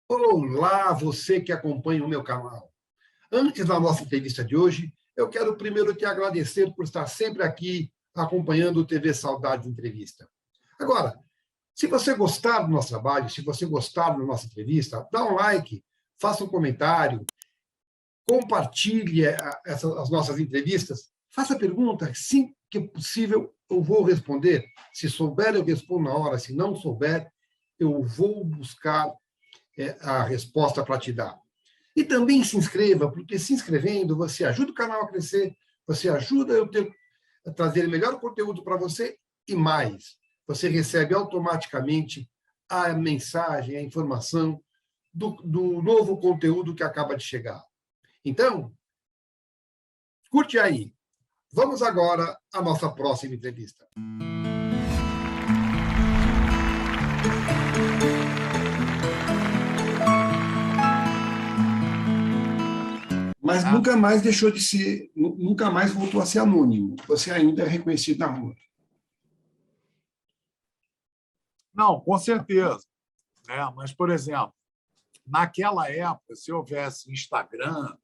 Olá, você que acompanha o meu canal. Antes da nossa entrevista de hoje, eu quero primeiro te agradecer por estar sempre aqui acompanhando o TV Saudade Entrevista. Agora, se você gostar do nosso trabalho, se você gostar da nossa entrevista, dá um like, faça um comentário, compartilhe as nossas entrevistas, faça perguntas, sim que é possível, eu vou responder. Se souber, eu respondo na hora, se não souber, eu vou buscar a resposta para te dar. E também se inscreva, porque se inscrevendo, você ajuda o canal a crescer, você ajuda a trazer melhor conteúdo para você e mais. Você recebe automaticamente a mensagem, a informação do novo conteúdo que acaba de chegar. Então, curte aí. Vamos agora à nossa próxima entrevista. Mas nunca mais deixou de ser, nunca mais voltou a ser anônimo. Você ainda é reconhecido na rua. Não, com certeza. Mas, por exemplo, naquela época, se houvesse Instagram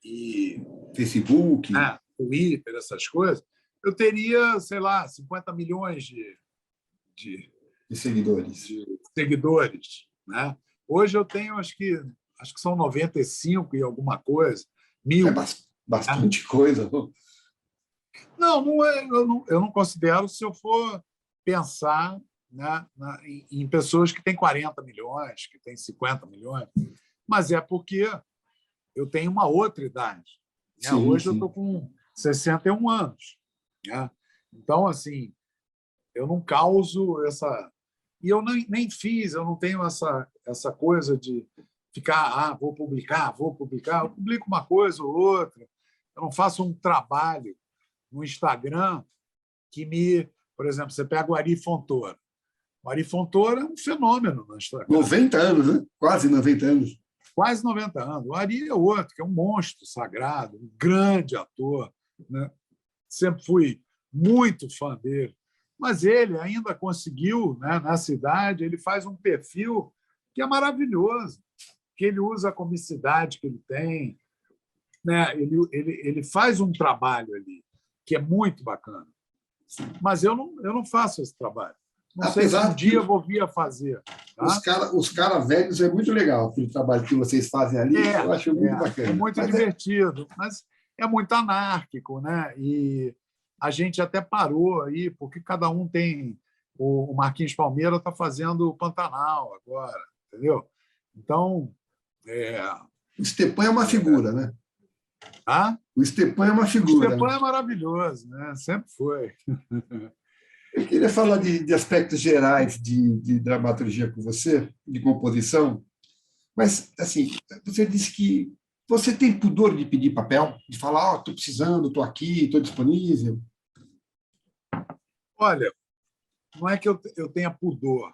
e Facebook, Twitter, essas coisas, eu teria, sei lá, 50 milhões de seguidores. Né? Hoje eu tenho, acho que são 95 e alguma coisa, mil. É bastante coisa. Não, não é, eu não considero se eu for pensar, né, em pessoas que têm 40 milhões, que têm 50 milhões, mas é porque eu tenho uma outra idade. Né? Sim, hoje sim. eu estou com 61 anos. Né? Então, assim, eu não causo essa... E eu nem fiz, eu não tenho essa coisa de ficar, vou publicar. Eu publico uma coisa ou outra. Eu não faço um trabalho no Instagram que me... Por exemplo, você pega o Ari Fontoura. O Ari Fontoura é um fenômeno no Instagram. 90 anos, né? Quase 90 anos. Quase 90 anos. O Ari é outro, que é um monstro sagrado, um grande ator. Né? Sempre fui muito fã dele. Mas ele ainda conseguiu, né, na cidade, ele faz um perfil que é maravilhoso, que ele usa a comicidade que ele tem. Né? Ele faz um trabalho ali que é muito bacana. Mas eu não faço esse trabalho. Não Apesar sei se um dia eu vou vir a fazer. Tá? Os cara velhos é muito legal, aquele trabalho que vocês fazem ali, eu acho muito bacana. É muito divertido, mas é muito anárquico, né? E a gente até parou aí, porque cada um tem... O Marquinhos Palmeira está fazendo o Pantanal agora, entendeu? Então... O Stepan é uma figura, né? O Stepan é uma figura. O Stepan é maravilhoso, né? Sempre foi. Eu queria falar de aspectos gerais de dramaturgia com você, de composição, mas, assim, você disse que você tem pudor de pedir papel, de falar, estou precisando, estou aqui, estou disponível. Olha, não é que eu tenha pudor,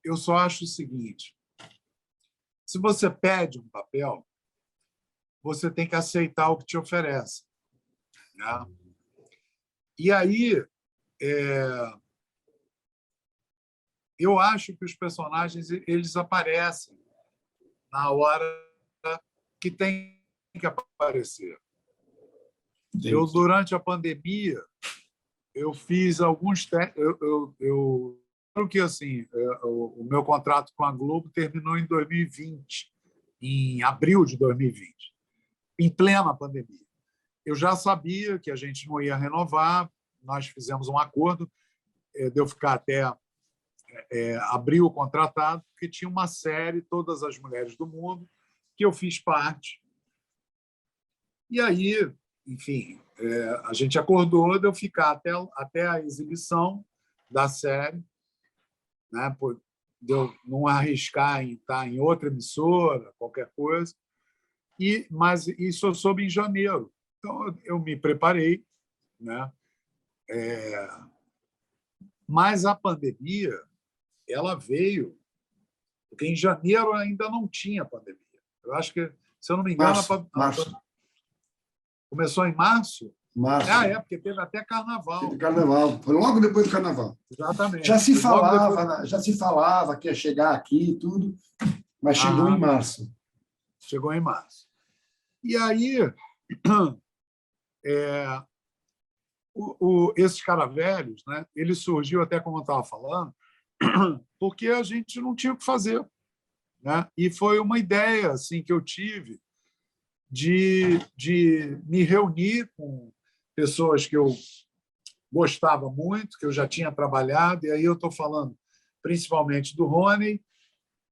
eu só acho o seguinte, se você pede um papel, você tem que aceitar o que te oferece. Né? E aí, eu acho que os personagens eles aparecem na hora que tem que aparecer. Entendi. Eu, durante a pandemia, eu fiz alguns... Claro que assim, o meu contrato com a Globo terminou em 2020, em abril de 2020, em plena pandemia. Eu já sabia que a gente não ia renovar, nós fizemos um acordo de eu ficar até abril contratado, porque tinha uma série, Todas as Mulheres do Mundo, que eu fiz parte. E aí, enfim, a gente acordou de eu ficar até a exibição da série, né, de eu não arriscar em estar em outra emissora, qualquer coisa. Mas isso eu soube em janeiro. Então, eu me preparei. Né? Mas a pandemia ela veio, porque em janeiro ainda não tinha pandemia. Eu acho que, se eu não me engano, março. Começou em março? Março. Porque teve até carnaval. Teve carnaval, foi logo depois do carnaval. Exatamente. Já se falava que ia chegar aqui e tudo, Mas chegou em março. Chegou em março. E aí, esses caravelhos, né, ele surgiu, até como eu estava falando, porque a gente não tinha o que fazer. Né? E foi uma ideia assim, que eu tive de me reunir com pessoas que eu gostava muito, que eu já tinha trabalhado, e aí eu estou falando principalmente do Rony,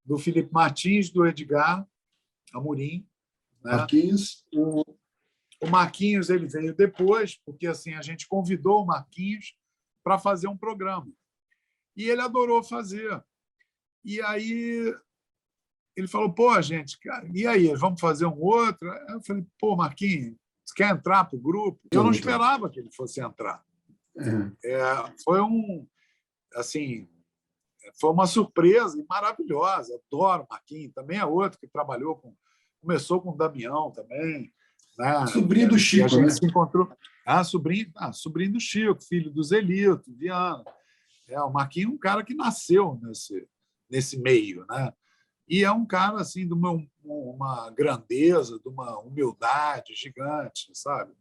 do Felipe Martins, do Edgar Amorim. Né? Marquinhos. O Marquinhos ele veio depois, porque assim a gente convidou o Marquinhos para fazer um programa. E ele adorou fazer. E aí ele falou, pô, gente, cara, e aí, vamos fazer um outro? Eu falei, pô, Marquinhos, você quer entrar para o grupo? Eu não esperava que ele fosse entrar. Foi assim, foi uma surpresa maravilhosa. Adoro o Marquinhos, também é outro que começou com o Damião também. Né? Sobrinho do Chico, a gente né? se encontrou. Sobrinho do Chico, filho do Zelito, Viana. O Marquinhos é um cara que nasceu nesse meio, né? E é um cara assim de uma grandeza, de uma humildade gigante, sabe?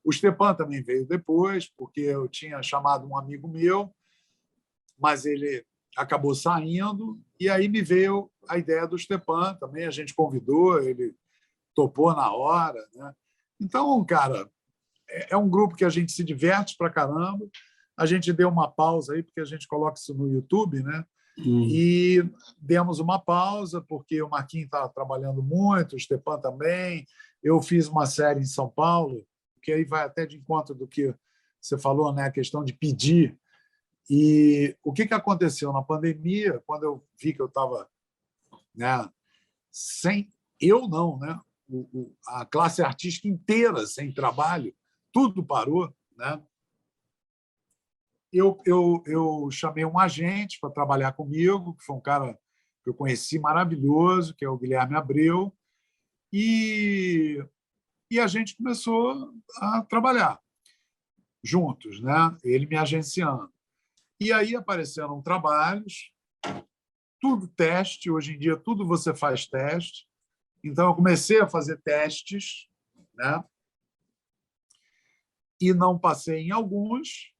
O Stepan também veio depois, porque eu tinha chamado um amigo meu, mas ele acabou saindo, e aí me veio a ideia do Stepan também, a gente convidou, ele topou na hora, né? Então, cara, é um grupo que a gente se diverte pra caramba. A gente deu uma pausa aí, porque a gente coloca isso no YouTube, né? E demos uma pausa, porque o Marquinhos estava trabalhando muito, o Stepan também. Eu fiz uma série em São Paulo, que aí vai até de encontro do que você falou, né? A questão de pedir. E o que aconteceu na pandemia, quando eu vi que eu estava, né, sem... Eu não, né? A classe artística inteira sem trabalho, tudo parou, né? Eu chamei um agente para trabalhar comigo, que foi um cara que eu conheci maravilhoso, que é o Guilherme Abreu, e a gente começou a trabalhar juntos, né? Ele me agenciando. E aí apareceram trabalhos, tudo teste, hoje em dia tudo você faz teste. Então eu comecei a fazer testes, né? E não passei em alguns,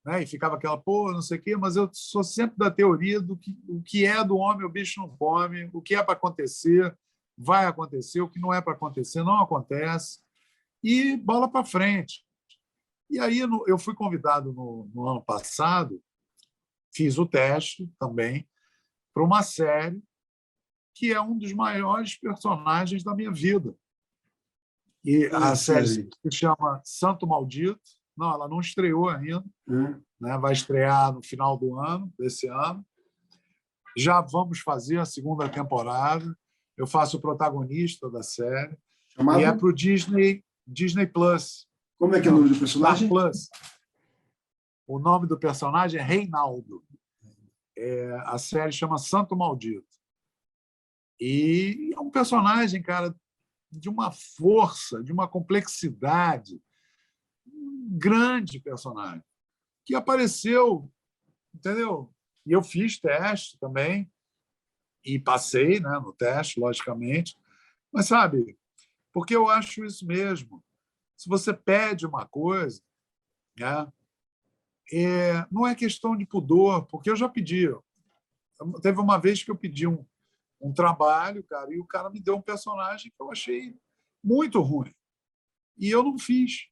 né? E ficava aquela, pô, não sei o quê, mas eu sou sempre da teoria do que o que é do homem, o bicho não come, o que é para acontecer, vai acontecer, o que não é para acontecer, não acontece, e bola para frente. E aí eu fui convidado no ano passado, fiz o teste também, para uma série que é um dos maiores personagens da minha vida. E a série se chama Santo Maldito. Não, ela não estreou ainda, né? Vai estrear no final desse ano. Já vamos fazer a segunda temporada. Eu faço o protagonista da série. Chamado? E é para o Disney Plus. Como é que é o nome do personagem? Plus. O nome do personagem é Reinaldo. A série chama Santo Maldito. E é um personagem, cara, de uma força, de uma complexidade. Um grande personagem que apareceu, entendeu? E eu fiz teste também e passei, né, no teste, logicamente. Mas, sabe, porque eu acho isso mesmo. Se você pede uma coisa, né, não é questão de pudor, porque eu já pedi. Teve uma vez que eu pedi um trabalho, cara, e o cara me deu um personagem que eu achei muito ruim. E eu não fiz.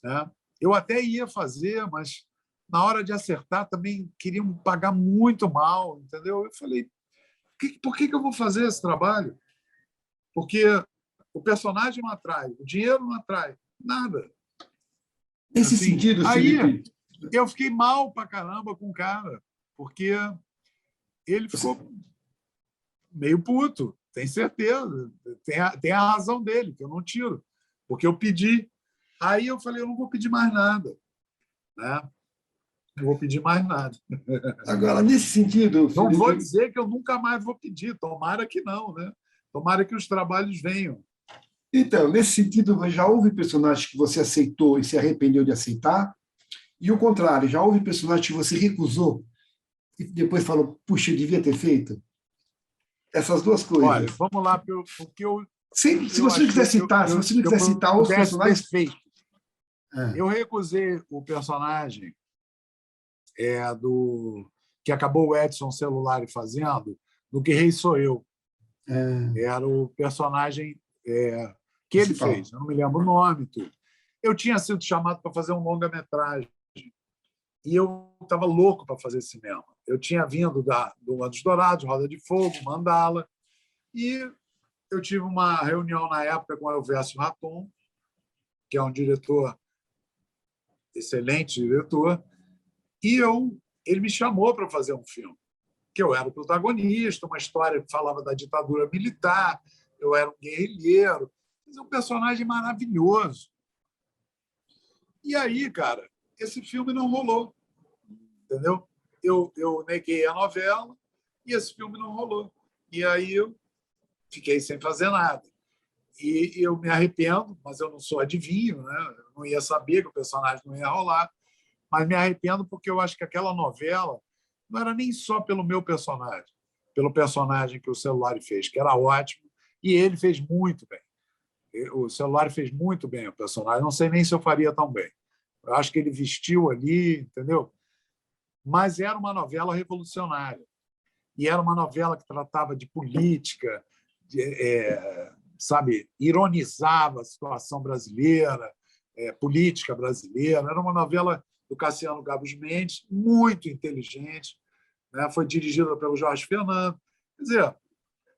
Né? Eu até ia fazer, mas na hora de acertar também queriam pagar muito mal, entendeu? Eu falei, por que eu vou fazer esse trabalho? Porque o personagem não atrai, o dinheiro não atrai, nada. Nesse sentido, Felipe... Aí eu fiquei mal pra caramba com o cara, porque ele ficou meio puto, tem certeza. Tem a razão dele, que eu não tiro, porque eu pedi. Aí eu falei, eu não vou pedir mais nada. Né? Não vou pedir mais nada. Agora, nesse sentido... Não vou dizer que eu nunca mais vou pedir, tomara que não, né? Tomara que os trabalhos venham. Então, nesse sentido, já houve personagens que você aceitou e se arrependeu de aceitar? E o contrário, já houve personagens que você recusou e depois falou, puxa, eu devia ter feito? essas duas coisas. Olha, vamos lá, porque eu... Se você não quiser citar, se você não quiser citar os personagens... Eu recusei o personagem que acabou o Edson Celulari fazendo, do Que Rei Sou Eu. Era o personagem que ele fez. Eu não me lembro o nome. Tudo. Eu tinha sido chamado para fazer um longa-metragem e eu estava louco para fazer cinema. Eu tinha vindo do Anjos Dourados, Roda de Fogo, Mandala, e eu tive uma reunião na época com o Elvésio Raton, que é um diretor, excelente diretor, e ele me chamou para fazer um filme, que eu era o protagonista, uma história que falava da ditadura militar, eu era um guerrilheiro, mas é um personagem maravilhoso. E aí, cara, esse filme não rolou, entendeu? Eu neguei a novela e esse filme não rolou. E aí eu fiquei sem fazer nada. E eu me arrependo, mas eu não sou adivinho, né? Eu não ia saber que o personagem não ia rolar, mas me arrependo porque eu acho que aquela novela não era nem só pelo meu personagem, pelo personagem que o Celulari fez, que era ótimo, e ele fez muito bem. O Celulari fez muito bem o personagem, não sei nem se eu faria tão bem. Eu acho que ele vestiu ali, entendeu? Mas era uma novela revolucionária. E era uma novela que tratava de política, sabe, ironizava a situação brasileira, política brasileira. Era uma novela do Cassiano Gabos Mendes, muito inteligente, né? Foi dirigida pelo Jorge Fernando. Quer dizer,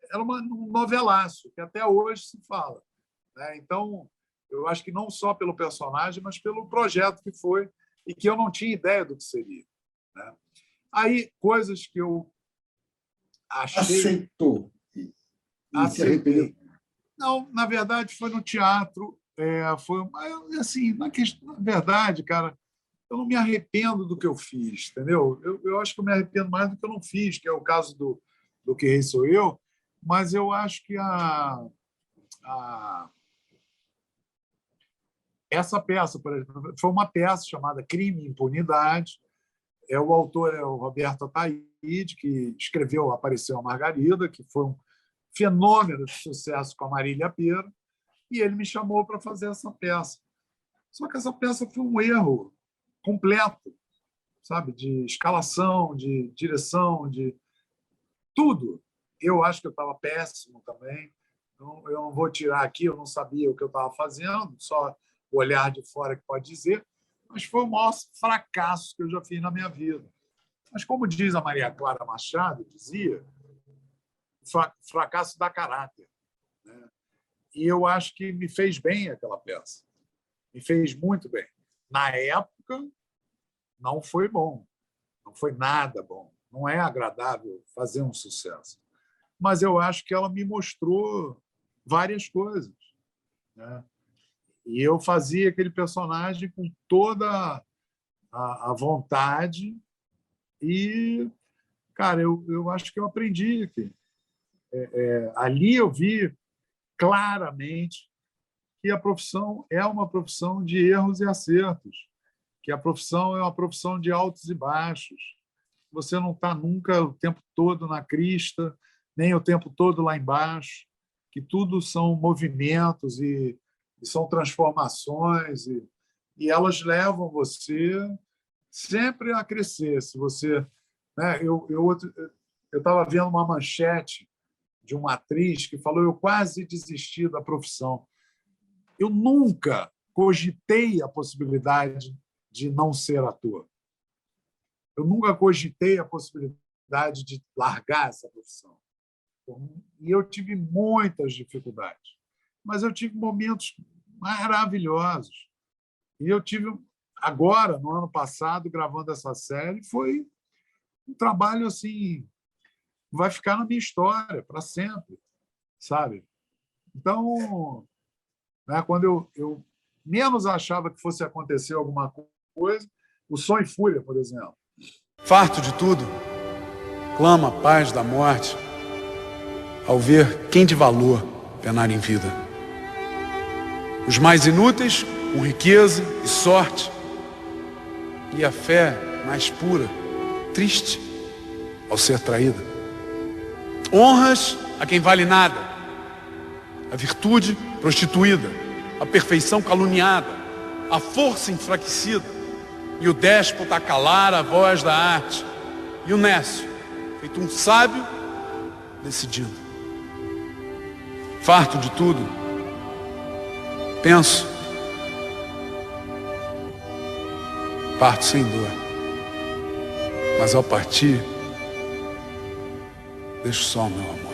era um novelaço, que até hoje se fala, né? Então, eu acho que não só pelo personagem, mas pelo projeto que foi e que eu não tinha ideia do que seria, né? Aí, coisas que eu achei... Aceitou. Aceitei. Não, na verdade, foi no teatro. Foi assim, na verdade, cara, eu não me arrependo do que eu fiz, entendeu? Eu acho que eu me arrependo mais do que eu não fiz, que é o caso do Que Rei Sou Eu, mas eu acho que essa peça, por exemplo, foi uma peça chamada Crime e Impunidade. O autor é o Roberto Ataíde, que escreveu Apareceu a Margarida, que foi um fenômeno de sucesso com a Marília Pêra, e ele me chamou para fazer essa peça. Só que essa peça foi um erro completo, sabe, de escalação, de direção, de tudo. Eu acho que eu estava péssimo também. Eu não vou tirar aqui, eu não sabia o que eu estava fazendo, só o olhar de fora que pode dizer, mas foi o maior fracasso que eu já fiz na minha vida. Mas, como diz a Maria Clara Machado, dizia, fracasso dá caráter, né? E eu acho que me fez bem aquela peça. Me fez muito bem. Na época, não foi bom. Não foi nada bom. Não é agradável fazer um sucesso. Mas eu acho que ela me mostrou várias coisas, né? E eu fazia aquele personagem com toda a vontade e, cara, eu acho que eu aprendi aqui. Ali eu vi claramente que a profissão é uma profissão de erros e acertos, que a profissão é uma profissão de altos e baixos. Você não está nunca o tempo todo na crista, nem o tempo todo lá embaixo, que tudo são movimentos e são transformações e elas levam você sempre a crescer. Se você, né, eu estava vendo uma manchete de uma atriz que falou: eu quase desisti da profissão. Eu nunca cogitei a possibilidade de não ser ator. Eu nunca cogitei a possibilidade de largar essa profissão. E eu tive muitas dificuldades, mas eu tive momentos maravilhosos. E eu tive, agora, no ano passado, gravando essa série, foi um trabalho assim, vai ficar na minha história para sempre, sabe? Então, né, quando eu menos achava que fosse acontecer alguma coisa, o Som e Fúria, por exemplo. Farto de tudo, clama a paz da morte, ao ver quem de valor penar em vida. Os mais inúteis, com riqueza e sorte, e a fé mais pura, triste ao ser traída. Honras a quem vale nada, a virtude prostituída, a perfeição caluniada, a força enfraquecida, e o déspota a calar a voz da arte, e o nécio, feito um sábio, decidido. Farto de tudo, penso, parto sem dor, mas ao partir, deixo só o meu amor.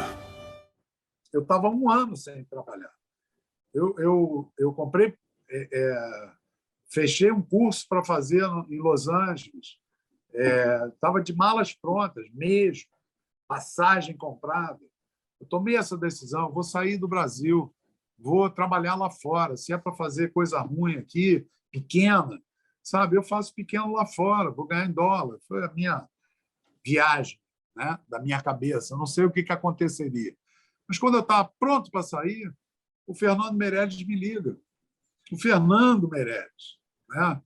Eu estava 1 ano sem trabalhar. Eu comprei, fechei um curso para fazer em Los Angeles. Estava de malas prontas, mesmo, passagem comprada. Eu tomei essa decisão, vou sair do Brasil, vou trabalhar lá fora. Se é para fazer coisa ruim aqui, pequena, sabe? Eu faço pequeno lá fora, vou ganhar em dólar. Foi a minha viagem, né, da minha cabeça. Eu não sei o que aconteceria. Mas quando eu estava pronto para sair, o Fernando Meirelles me liga. O Fernando Meirelles, né?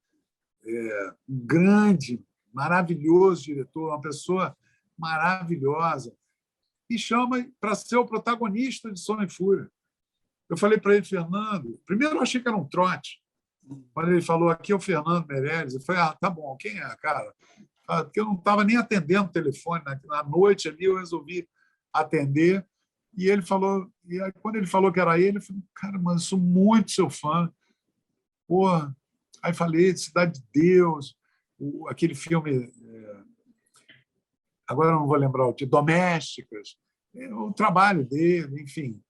Um grande, maravilhoso diretor, uma pessoa maravilhosa, e chama para ser o protagonista de Sono e Fúria. Eu falei para ele, Fernando, primeiro eu achei que era um trote. Quando ele falou, aqui é o Fernando Meirelles, eu falei, tá bom, quem é, cara? Porque eu não estava nem atendendo o telefone. Na noite ali eu resolvi atender. E ele falou, e aí, quando ele falou que era ele, eu falei, cara, mas eu sou muito seu fã. Porra. Aí falei, Cidade de Deus, aquele filme, agora eu não vou lembrar o título, Domésticas, o trabalho dele, enfim.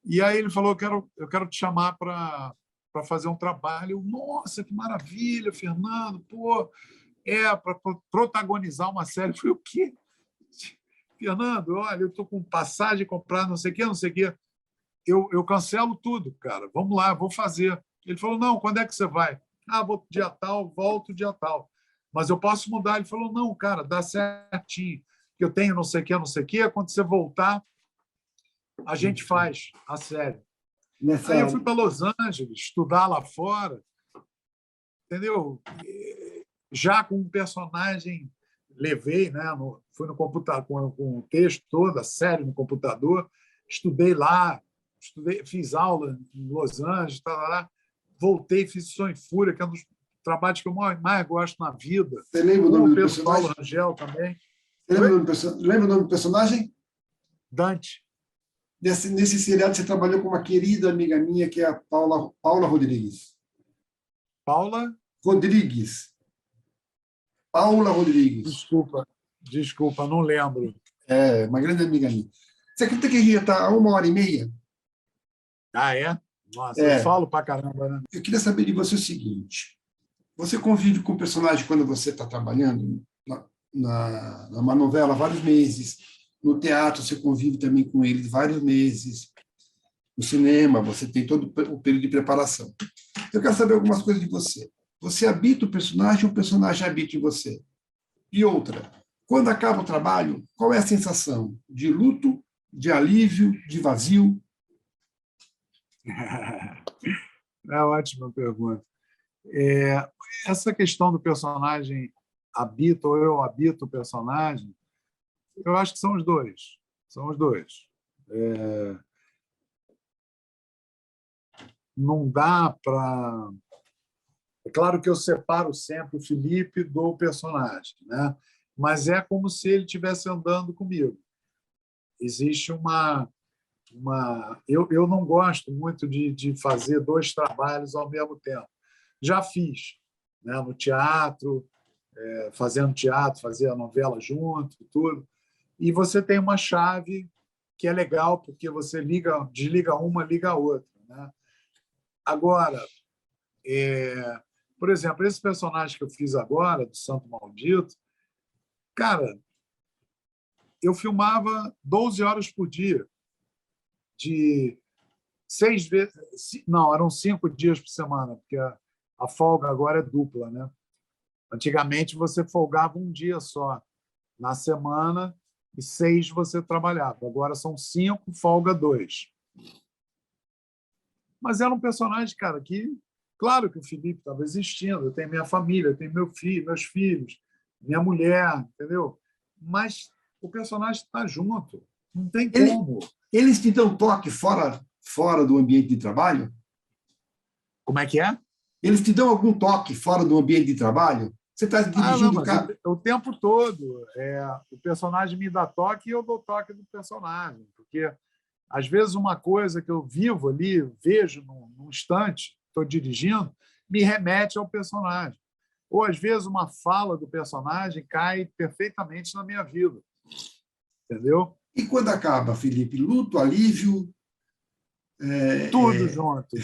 E aí ele falou, eu quero te chamar para fazer um trabalho. Nossa, que maravilha, Fernando, pô, para protagonizar uma série. Eu falei, o quê? Fernando, olha, eu estou com passagem comprada, não sei o quê, não sei o quê. Eu cancelo tudo, cara. Vamos lá, vou fazer. Ele falou, não, quando é que você vai? Vou dia tal, volto dia tal. Mas eu posso mudar. Ele falou, não, cara, dá certinho. Que eu tenho não sei o quê, não sei o quê. Quando você voltar, a gente faz a série. Aí eu fui para Los Angeles estudar lá fora, entendeu? Já com um personagem, levei, né? Fui no computador com o texto todo, a série no computador, estudei lá, fiz aula em Los Angeles, lá, voltei, fiz Sono e Fúria, que é um dos trabalhos que eu mais gosto na vida. Você lembra o nome do personagem? Paulo Rangel também. Lembra o nome do personagem? Dante. Nesse seriado, você trabalhou com uma querida amiga minha, que é a Paula Rodrigues. Paula? Rodrigues. Paula Rodrigues. Desculpa, não lembro. Uma grande amiga minha. Você acredita que a gente já está a 1h30? É? Nossa, eu falo pra caramba, né? Eu queria saber de você o seguinte. Você convive com o personagem quando você está trabalhando numa novela há vários meses. No teatro, você convive também com ele vários meses. No cinema, você tem todo o período de preparação. Eu quero saber algumas coisas de você. Você habita o personagem ou o personagem habita em você? E outra, quando acaba o trabalho, qual é a sensação? De luto, de alívio, de vazio? É uma ótima pergunta. Essa questão do personagem habita ou eu habito o personagem, eu acho que são os dois. São os dois. Não dá para... É claro que eu separo sempre o Felipe do personagem, né? Mas é como se ele estivesse andando comigo. Existe uma... Eu não gosto muito de fazer 2 trabalhos ao mesmo tempo. Já fiz, né? No teatro, fazendo teatro, fazia a novela junto, tudo. E você tem uma chave que é legal, porque você desliga uma, liga a outra, né? Agora, por exemplo, esse personagem que eu fiz agora, do Santo Maldito, cara, eu filmava 12 horas por dia, de 6 vezes... Não, eram 5 dias por semana, porque a folga agora é dupla, né? Antigamente, você folgava um dia só na semana e 6 você trabalhava. Agora são 5, folga 2. Mas era um personagem, cara, que... Claro que o Felipe estava existindo, eu tenho minha família, eu tenho meus filhos, minha mulher, entendeu? Mas o personagem está junto. Não tem como. Eles te dão toque fora do ambiente de trabalho? Como é que é? Eles te dão algum toque fora do ambiente de trabalho? Você está dirigindo não, o carro. o tempo todo. O personagem me dá toque e eu dou toque do personagem. Porque, às vezes, uma coisa que eu vivo ali, vejo num instante, estou dirigindo, me remete ao personagem. Ou, às vezes, uma fala do personagem cai perfeitamente na minha vida. Entendeu? E quando acaba, Felipe? Luto, alívio? Tudo junto.